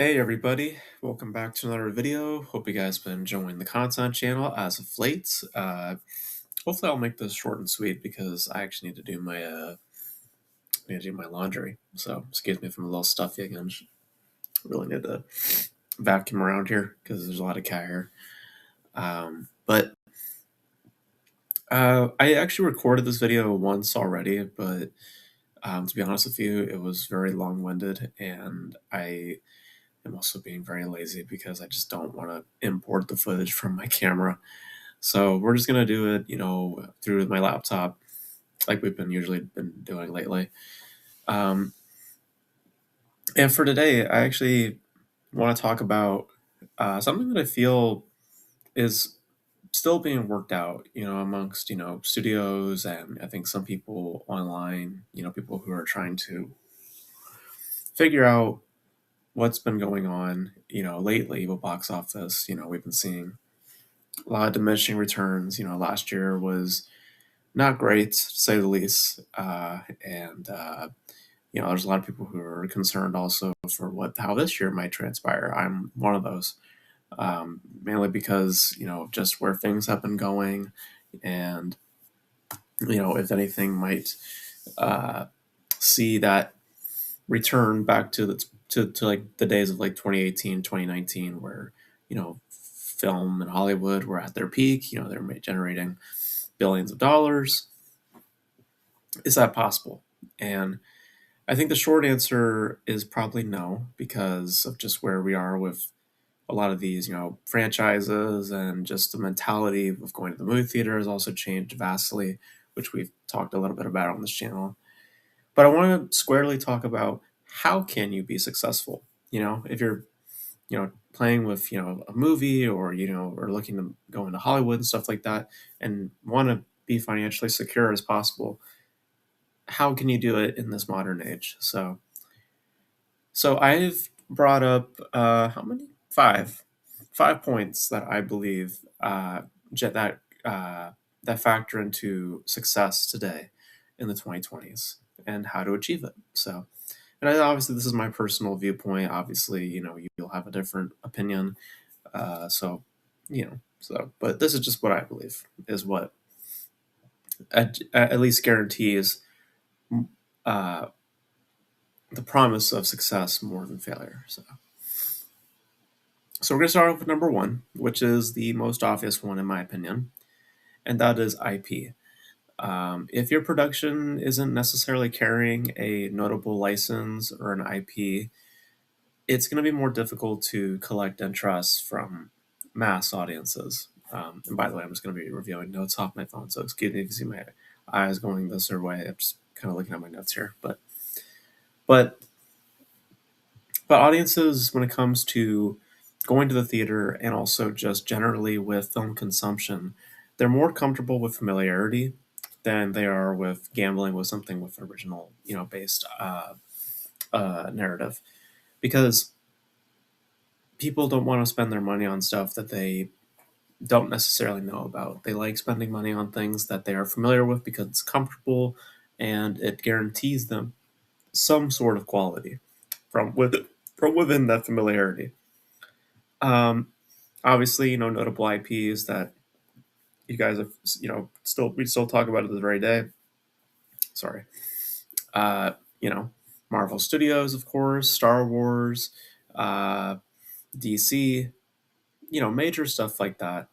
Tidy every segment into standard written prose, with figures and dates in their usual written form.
Hey everybody, welcome back to another video. Hope you guys been enjoying the content channel as of late. Hopefully I'll make this short and sweet because I actually need to do my laundry. So excuse me if I'm a little stuffy again. Just really need to vacuum around here because there's a lot of cat hair. But I actually recorded this video once already, but to be honest with you, it was very long-winded, and I'm also being very lazy because I just don't want to import the footage from my camera. So we're just gonna do it, through my laptop, like we've been usually been doing lately. Um, and for today, I actually want to talk about something that I feel is still being worked out, amongst studios, and I think some people online, people who are trying to figure out what's been going on, lately with box office. We've been seeing a lot of diminishing returns. Last year was not great, to say the least. And there's a lot of people who are concerned also for how this year might transpire. I'm one of those, mainly because just where things have been going, and if anything might uh, see that return back to like the days of like 2018, 2019, where film and Hollywood were at their peak. They're generating billions of dollars. Is that possible? And I think the short answer is probably no, because of just where we are with a lot of these, franchises, and just the mentality of going to the movie theater has also changed vastly, which we've talked a little bit about on this channel. But I want to squarely talk about how can you be successful? If you're, playing with, a movie, or, or looking to go into Hollywood and stuff like that, and want to be financially secure as possible, how can you do it in this modern age? So I've brought up how many? Five points that I believe that factor into success today in the 2020s, and how to achieve it. And obviously this is my personal viewpoint. Obviously, you'll have a different opinion. But this is just what I believe is what at least guarantees uh, the promise of success more than failure. So we're going to start off with number one, which is the most obvious one in my opinion, and that is IP. If your production isn't necessarily carrying a notable license or an IP, it's going to be more difficult to collect interest from mass audiences. And by the way, I'm just going to be reviewing notes off my phone, so excuse me if you see my eyes going this or way. I'm just kind of looking at my notes here, but audiences, when it comes to going to the theater and also just generally with film consumption, they're more comfortable with familiarity than they are with gambling with something with original, based narrative, because people don't want to spend their money on stuff that they don't necessarily know about. They like spending money on things that they are familiar with because it's comfortable and it guarantees them some sort of quality from within that familiarity. Um, Obviously, notable IPs that you guys have, we still talk about it to the very day. Sorry. Uh, Marvel Studios, of course, Star Wars, uh, DC, major stuff like that.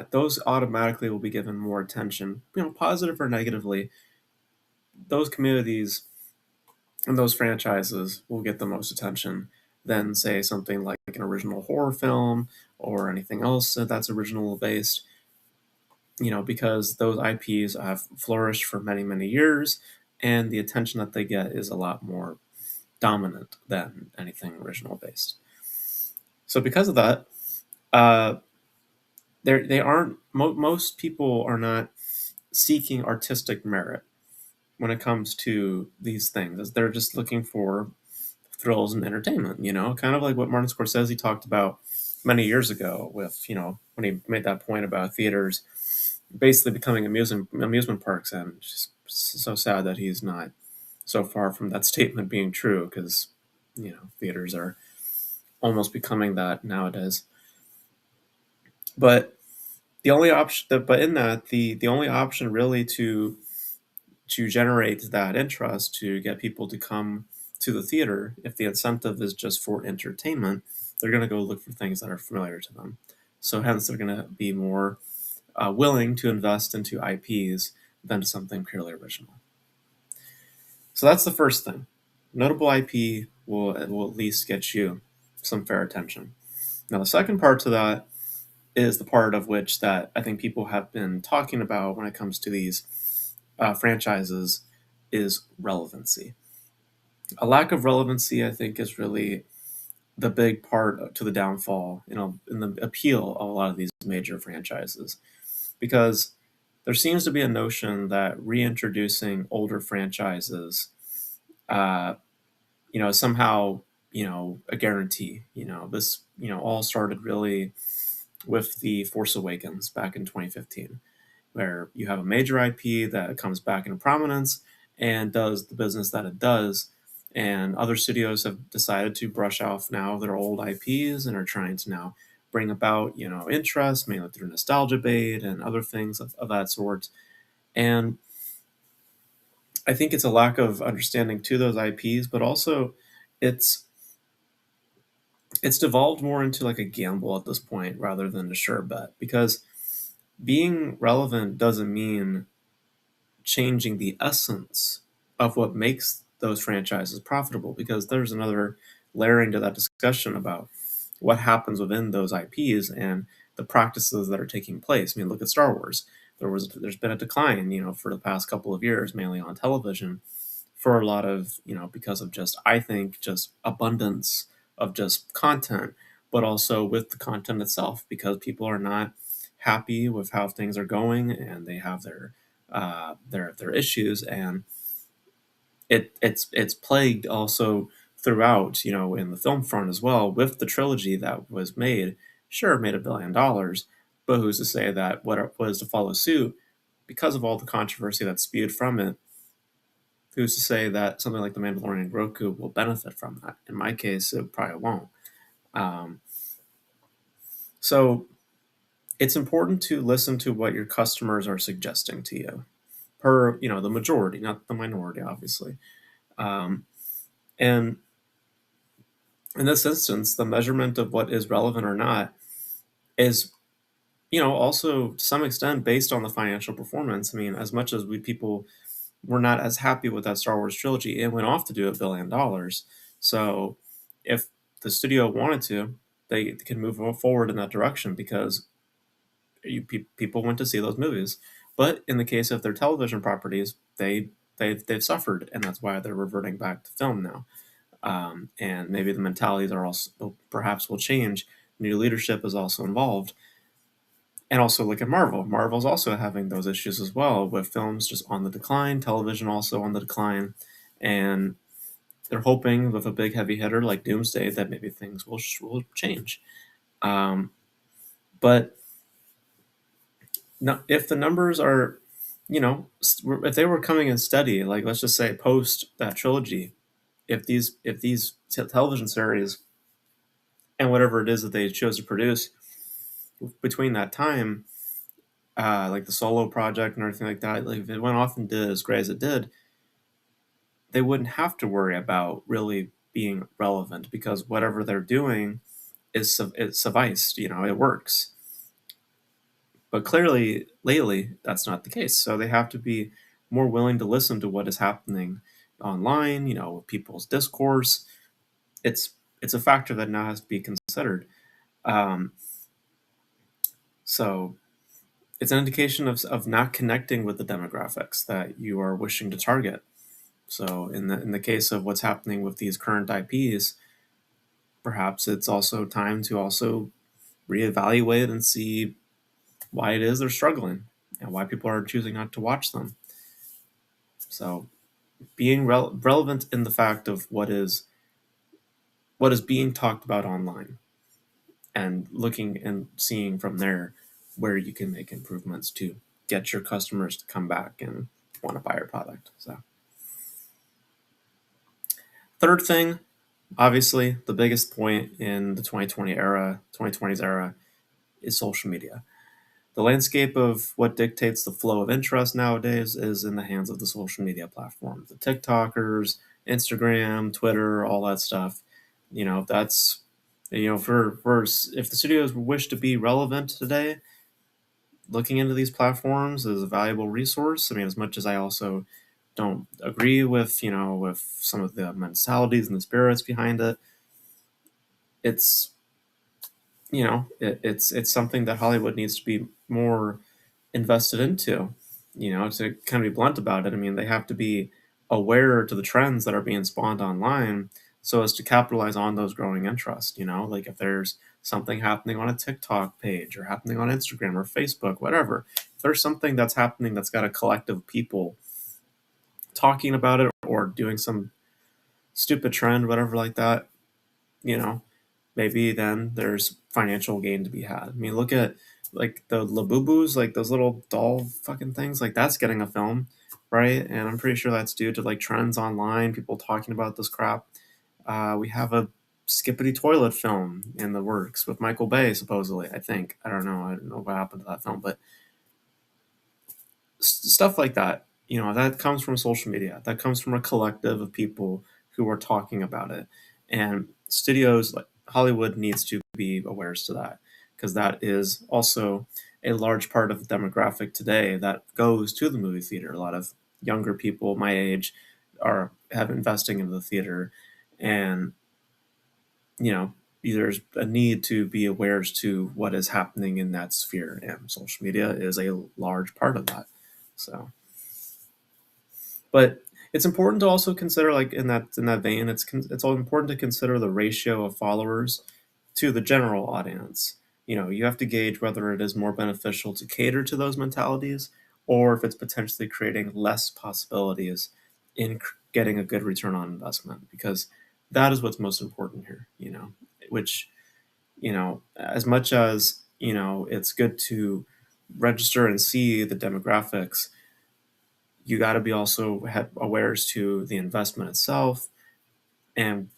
Those automatically will be given more attention, positive or negatively. Those communities and those franchises will get the most attention than, say, something like an original horror film or anything else that's original based, because those IPs have flourished for many, many years, and the attention that they get is a lot more dominant than anything original based. So because of that, uh, they aren't most people are not seeking artistic merit when it comes to these things, as they're just looking for thrills and entertainment, kind of like what Martin Scorsese talked about many years ago with, when he made that point about theaters basically becoming amusement parks. And it's just so sad that he's not so far from that statement being true, because, theaters are almost becoming that nowadays. But the only option that, but in that, the only option really to generate that interest, to get people to come to the theater, if the incentive is just for entertainment, they're going to go look for things that are familiar to them. So hence, they're going to be more willing to invest into IPs than something purely original. So that's the first thing. Notable IP will at least get you some fair attention. Now, the second part to that is the part of which that I think people have been talking about when it comes to these franchises is relevancy. A lack of relevancy, I think, is really the big part to the downfall, in the appeal of a lot of these major franchises, because there seems to be a notion that reintroducing older franchises, uh, somehow, a guarantee. This, all started really with the Force Awakens back in 2015, where you have a major IP that comes back into prominence and does the business that it does. And other studios have decided to brush off now their old IPs and are trying to now bring about, interest, mainly through nostalgia bait and other things of that sort. And I think it's a lack of understanding to those IPs, but also it's it's devolved more into like a gamble at this point rather than a sure bet, because being relevant doesn't mean changing the essence of what makes those franchises profitable, because there's another layering to that discussion about what happens within those IPs and the practices that are taking place. I mean, look at Star Wars. There's been a decline, for the past couple of years, mainly on television, for a lot of, because of just, I think, just abundance of just content, but also with the content itself, because people are not happy with how things are going and they have their issues. And it's plagued also throughout, in the film front as well, with the trilogy that was made. Sure, it made $1 billion, but who's to say that what was to follow suit, because of all the controversy that spewed from it, who's to say that something like The Mandalorian and Roku will benefit from that? In my case, it probably won't. Um, so it's important to listen to what your customers are suggesting to you, per, the majority, not the minority, obviously. Um, and in this instance, the measurement of what is relevant or not is, also to some extent based on the financial performance. I mean, as much as we people were not as happy with that Star Wars trilogy, it went off to do $1 billion. So if the studio wanted to, they can move forward in that direction, because people went to see those movies. But in the case of their television properties, they've suffered, and that's why they're reverting back to film now. And maybe the mentalities are also, perhaps, will change. New leadership is also involved. And also look at Marvel. Marvel's also having those issues as well, with films just on the decline, television also on the decline, and they're hoping with a big heavy hitter like Doomsday that maybe things will change. Um, but no, if the numbers are, if they were coming in steady, like let's just say post that trilogy, if these television series and whatever it is that they chose to produce between that time, like the Solo project and everything like that, like if it went off and did as great as it did, they wouldn't have to worry about really being relevant, because whatever they're doing it's sufficed, it works. But clearly, lately, that's not the case. So they have to be more willing to listen to what is happening online, people's discourse. It's a factor that now has to be considered. Um, so it's an indication of not connecting with the demographics that you are wishing to target. So in the case of what's happening with these current IPs, perhaps it's also time to also reevaluate and see why it is they're struggling and why people are choosing not to watch them. So being relevant in the fact of what is being talked about online, and looking and seeing from there where you can make improvements to get your customers to come back and want to buy your product. So third thing, Obviously, the biggest point in the 2020s era, is social media. The landscape of what dictates the flow of interest nowadays is in the hands of the social media platforms, the TikTokers, Instagram, Twitter, all that stuff. That's for if the studios wish to be relevant today, looking into these platforms is a valuable resource. I mean, as much as I also don't agree with with some of the mentalities and the spirits behind it, it's it's something that Hollywood needs to be more invested into. To kind of be blunt about it, I mean, they have to be aware to the trends that are being spawned online so as to capitalize on those growing interests. Like if there's something happening on a TikTok page or happening on Instagram or Facebook, whatever, if there's something that's happening that's got a collective of people talking about it or doing some stupid trend, whatever like that, you know, maybe then there's financial gain to be had. I mean, look at like the Labubus, like those little doll fucking things, like that's getting a film, right? And I'm pretty sure that's due to like trends online, people talking about this crap. We have a Skippity Toilet film in the works with Michael Bay, supposedly. I think. I don't know what happened to that film, but stuff like that. That comes from social media. That comes from a collective of people who are talking about it, and studios like Hollywood needs to be aware to that because that is also a large part of the demographic today that goes to the movie theater. A lot of younger people my age are have investing in the theater, and you know there's a need to be aware as to what is happening in that sphere, and social media is a large part of that. So, but it's important to also consider, like in that vein, it's all important to consider the ratio of followers to the general audience. You have to gauge whether it is more beneficial to cater to those mentalities or if it's potentially creating less possibilities in getting a good return on investment, because that is what's most important here. Which as much as it's good to register and see the demographics, you got to be also aware as to the investment itself and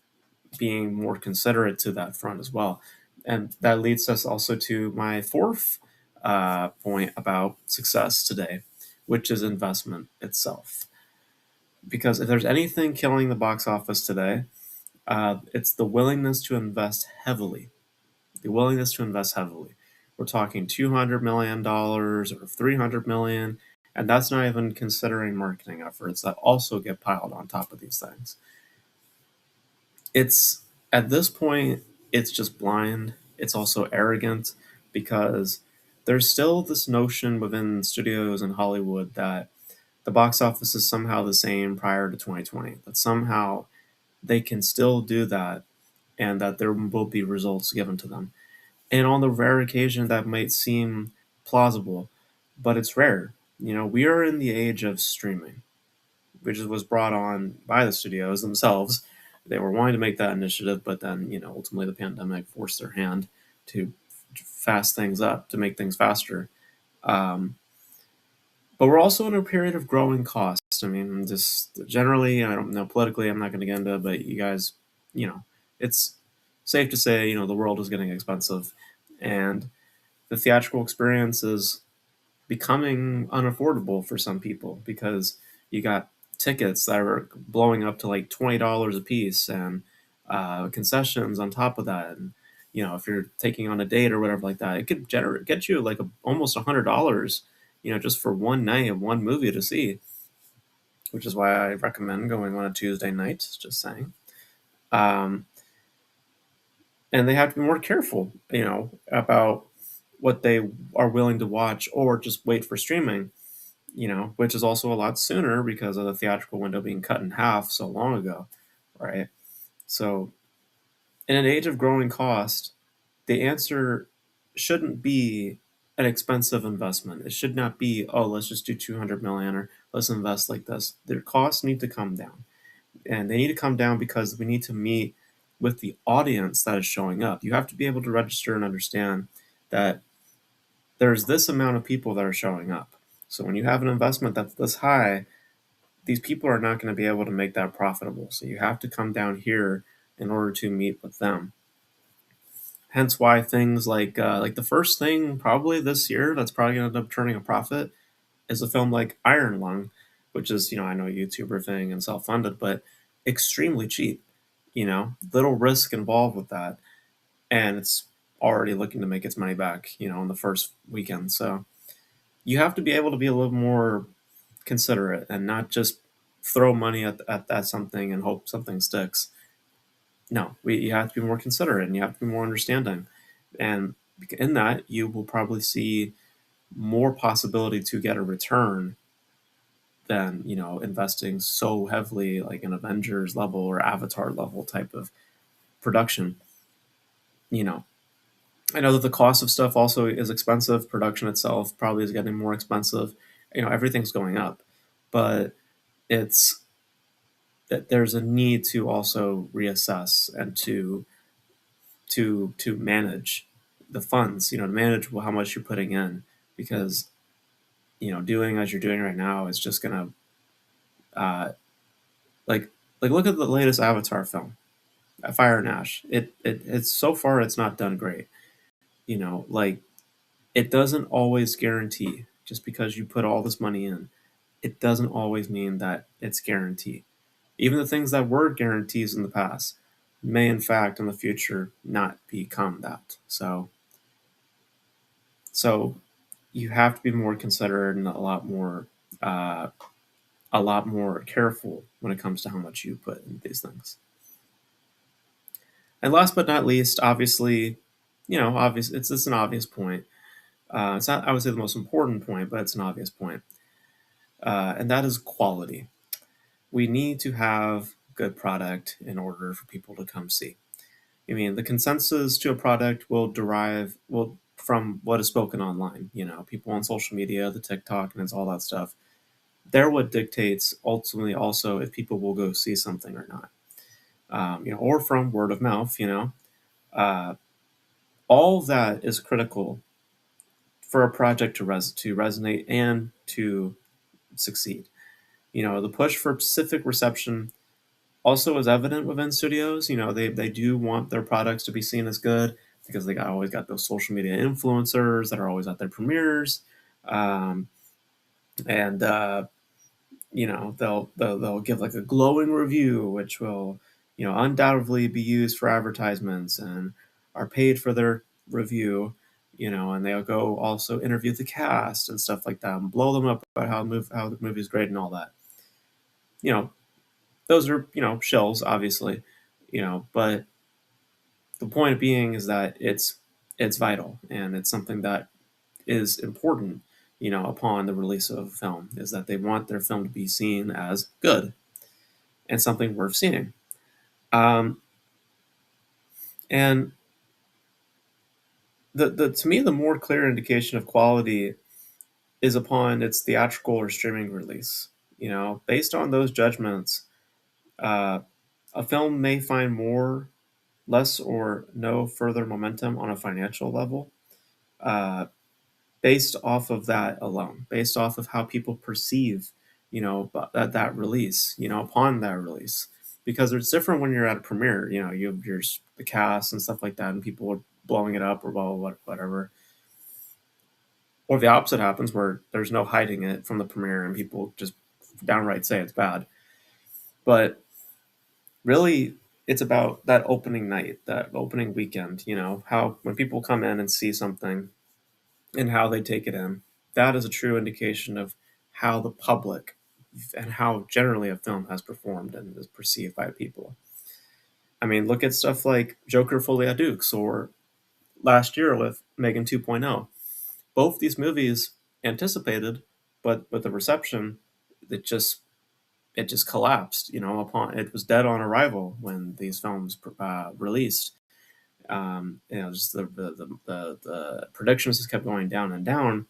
being more considerate to that front as well. And that leads us also to my fourth point about success today, which is investment itself. Because if there's anything killing the box office today, it's the willingness to invest heavily. The willingness to invest heavily. We're talking $200 million or $300 million, and that's not even considering marketing efforts that also get piled on top of these things. It's at this point, it's just blind. It's also arrogant because there's still this notion within studios in Hollywood that the box office is somehow the same prior to 2020, that somehow they can still do that and that there will be results given to them. And on the rare occasion that might seem plausible, but it's rare. We are in the age of streaming, which was brought on by the studios themselves. They were wanting to make that initiative, but then, ultimately the pandemic forced their hand to fast things up, to make things faster. Um, but we're also in a period of growing costs. I mean, just generally, I don't know, politically, I'm not going to get into it, but you guys, it's safe to say, the world is getting expensive. And the theatrical experience is becoming unaffordable for some people because you got tickets that are blowing up to like $20 a piece and concessions on top of that. And if you're taking on a date or whatever like that, it could get you like almost $100, just for one night of one movie to see. Which is why I recommend going on a Tuesday night. Just saying. Um, and they have to be more careful, about what they are willing to watch or just wait for streaming, which is also a lot sooner because of the theatrical window being cut in half so long ago, right? So, in an age of growing cost, the answer shouldn't be an expensive investment. It should not be, oh, let's just do 200 million or let's invest like this. Their costs need to come down. And they need to come down because we need to meet with the audience that is showing up. You have to be able to register and understand that there's this amount of people that are showing up. So when you have an investment that's this high, these people are not going to be able to make that profitable. So you have to come down here in order to meet with them. Hence why things like the first thing probably this year that's probably going to end up turning a profit is a film like Iron Lung, which is, I know, a YouTuber thing and self-funded, but extremely cheap. Little risk involved with that, and it's already looking to make its money back, in the first weekend. So you have to be able to be a little more considerate and not just throw money at that something and hope something sticks. No, you have to be more considerate and you have to be more understanding. And in that, you will probably see more possibility to get a return than, investing so heavily like an Avengers level or Avatar level type of production. You know, I know that the cost of stuff also is expensive. Production itself probably is getting more expensive. Everything's going up, but it's that there's a need to also reassess and to manage the funds, to manage how much you're putting in, because doing as you're doing right now is just gonna like look at the latest Avatar film, Fire and Ash. It's so far it's not done great. Like, it doesn't always guarantee, just because you put all this money in, it doesn't always mean that it's guaranteed. Even the things that were guarantees in the past may, in fact, in the future, not become that. So you have to be more considerate and uh, a lot more careful when it comes to how much you put into these things. And last but not least, obviously, it's an obvious point. It's not, I would say, the most important point, but it's an obvious point, and that is quality. We need to have good product in order for people to come see. I mean, the consensus to a product will derive from what is spoken online. People on social media, the TikTok, and it's all that stuff. They're what dictates ultimately also if people will go see something or not. Or from word of mouth. Uh, all of that is critical for a project to resonate and to succeed. The push for specific reception also is evident within studios. They do want their products to be seen as good because they always got those social media influencers that are always at their premieres, and they'll give like a glowing review, which will undoubtedly be used for advertisements and are paid for their review. And they'll go also interview the cast and stuff like that and blow them up about how the movie's great and all that. You know, those are shills, obviously. But the point being is that it's vital and it's something that is important. Upon the release of a film, is that they want their film to be seen as good and something worth seeing. Um, and the to me, the more clear indication of quality is upon its theatrical or streaming release. Based on those judgments, uh, a film may find less or no further momentum on a financial level, uh, based off of that alone, based off of how people perceive, that release, upon that release. Because it's different when you're at a premiere, you have the cast and stuff like that, and people are blowing it up or blah, blah, blah, whatever. Or the opposite happens where there's no hiding it from the premiere and people just downright say it's bad. But really, it's about that opening night, that opening weekend, how when people come in and see something and how they take it in. That is a true indication of how the public and how generally a film has performed and is perceived by people. I mean, look at stuff like Joker Folie à Deux or last year with Megan 2.0. Both these movies anticipated, but with the reception, it just it just collapsed. Upon it was dead on arrival when these films released. Just the predictions just kept going down and down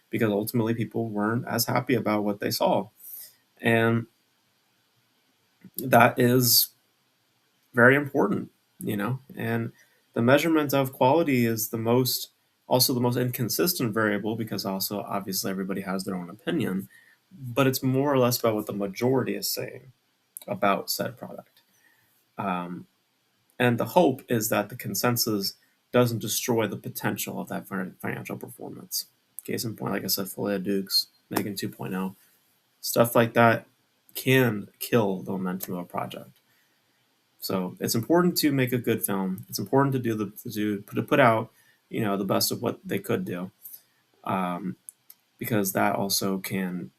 because ultimately people weren't as happy about what they saw, and that is very important. And the measurement of quality is also the most inconsistent variable because also obviously everybody has their own opinion, but it's more or less about what the majority is saying about said product. Um, And the hope is that the consensus doesn't destroy the potential of that financial performance. Case in point, like I said, Folia Dukes, Megan 2.0, stuff like that can kill the momentum of a project. So it's important to make a good film. It's important to put out, the best of what they could do, because that also can,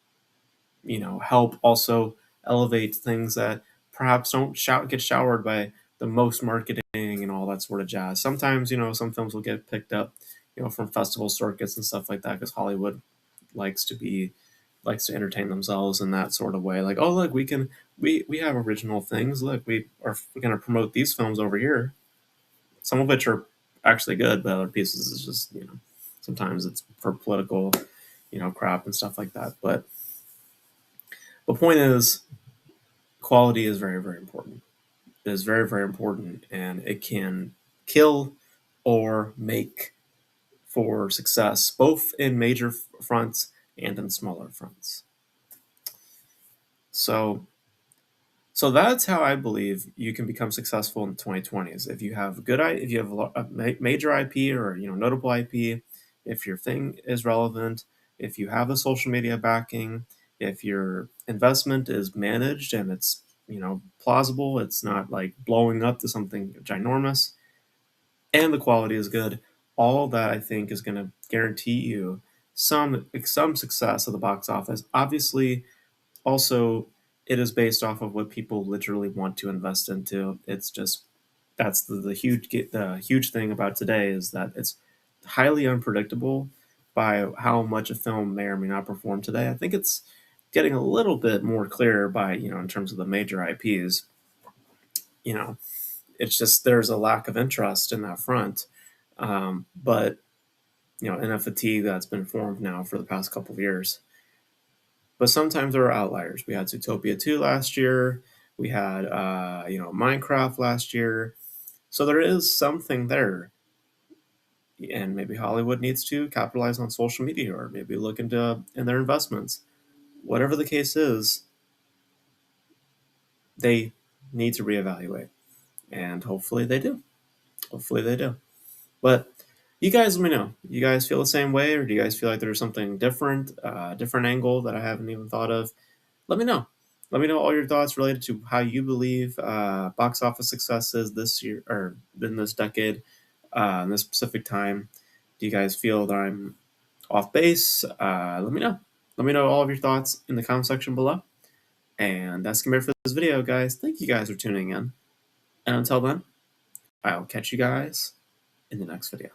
help also elevate things that perhaps don't get showered by the most marketing and all that sort of jazz. Sometimes, some films will get picked up, from festival circuits and stuff like that, because Hollywood likes to be likes to entertain themselves in that sort of way. Like, oh look, we have original things. Look, we're going to promote these films over here. Some of which are actually good, but other pieces is just sometimes it's for political crap and stuff like that. But the point is, quality is very, very important. It is very, very important, and it can kill or make for success, both in major fronts and in smaller fronts. So, so that's how I believe you can become successful in the 2020s. If you have if you have a major IP or notable IP, if your thing is relevant, if you have the social media backing, if your investment is managed and it's plausible, it's not like blowing up to something ginormous, and the quality is good, all that I think is going to guarantee you some success at the box office. Obviously, also, it is based off of what people literally want to invest into. It's just that's the huge thing about today is that it's highly unpredictable by how much a film may or may not perform today. I think it's getting a little bit more clear by in terms of the major IPs. You know, it's just there's a lack of interest in that front, but in a fatigue that's been formed now for the past couple of years. But sometimes there are outliers. We had Zootopia 2 last year. We had Minecraft last year. So there is something there. And maybe Hollywood needs to capitalize on social media or maybe look into in their investments. Whatever the case is, they need to reevaluate. And hopefully they do. Hopefully they do. But you guys let me know. You guys feel the same way, or do you guys feel like there's something different, different angle that I haven't even thought of? Let me know. Let me know all your thoughts related to how you believe box office success is this year or in this decade, in this specific time. Do you guys feel that I'm off base? Let me know. Let me know all of your thoughts in the comment section below. And that's gonna be it for this video, guys. Thank you guys for tuning in. And until then, I'll catch you guys in the next video.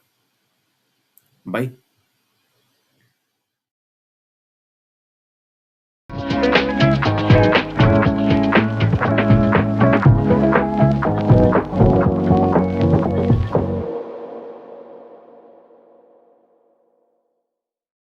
Bye.